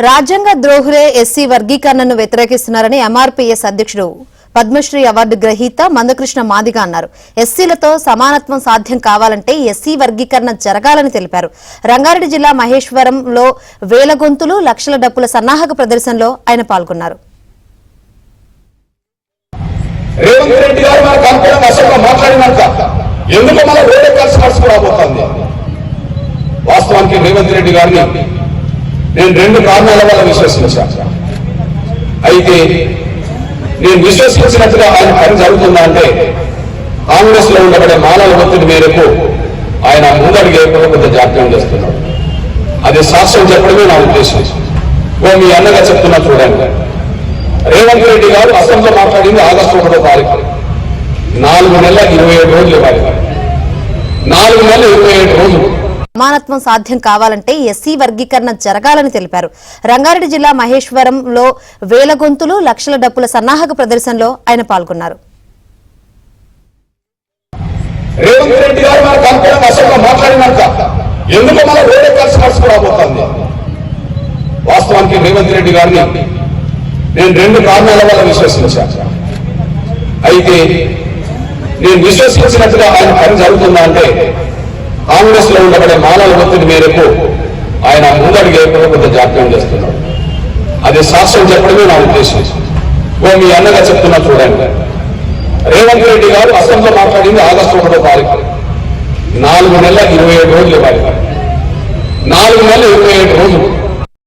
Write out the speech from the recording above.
రాజ్యాంగ ద్రోహులే ఎస్సీ వర్గీకరణను వ్యతిరేకిస్తున్నారని ఎంఆర్పీఎస్ అధ్యక్షుడు పద్మశ్రీ అవార్డు గ్రహీత మందకృష్ణ మాదిగ అన్నారు. ఎస్సీలతో సమానత్వం సాధ్యం కావాలంటే ఎస్సీ వర్గీకరణ జరగాలని తెలిపారు. రంగారెడ్డి జిల్లా మహేశ్వరంలో వేల గొంతులు లక్షల డప్పుల సన్నాహక ప్రదర్శనలో ఆయన పాల్గొన్నారు. వాస్తవానికి రేవంత్ రెడ్డి గారిని నేను రెండు కారణాల వల్ల విశ్వసించాను. అయితే నేను విశ్వసించినట్టుగా ఆయన పని జరుగుతుందా అంటే కాంగ్రెస్ లో ఉండబడే మానవ ఒత్తిడి మేరకు ఆయన ముందడుగు వేయకుండా కొంత జాప్యం చేస్తున్నాడు. అది సాక్ష్యం చెప్పడమే నా ఉద్దేశం. మీ అన్నగా చెప్తున్నా చూడండి. రేవంత్ రెడ్డి గారు అసెంబ్లీలో మాట్లాడింది ఆగస్టు 1వ తారీఖు. 4 నెలల 27 రోజులు ఇవ్వాలి. 4 నెలల 27 రోజులు. సమానత్వం సాధ్యం కావాలంటే ఎస్సీ వర్గీకరణ జరగాలని తెలిపారు. రంగారెడ్డి జిల్లా మహేశ్వరంలో వేల గొంతులు లక్షల డప్పుల సన్నాహక ప్రదర్శనలో ఆయన పాల్గొన్నారు. రేవంత్ రెడ్డి గారు మన కాన్ఫరెన్స్ అసెంబ్లీలో మాట్లాడినాక ఎందుకు మన వేరే కలిసి నడుచుకోబోతోంది. వాస్తవానికి రేవంత్ రెడ్డి గారిని నేను రెండు కారణాల వల్ల విశ్వసించాను. అయితే నేను విశ్వసించినట్టుగా ఆయన పని జరుగుతుందా అంటే కాంగ్రెస్ లో ఉండబడే మానవ ఒత్తిడి మేరకు ఆయన ముందడుగు వేయకుండా కొంత జాప్యం చేస్తున్నాడు. అది సాక్ష్యం చెప్పడమే నా ఉద్దేశం. మీ అన్నగా చెప్తున్నా చూడండి. రేవంత్ రెడ్డి గారు అసెంబ్లీలో మాట్లాడింది ఆగస్టు 1వ తారీఖు. 4 నెలల 27 రోజులు ఇవ్వాలి. 4 నెలల 27 రోజులు.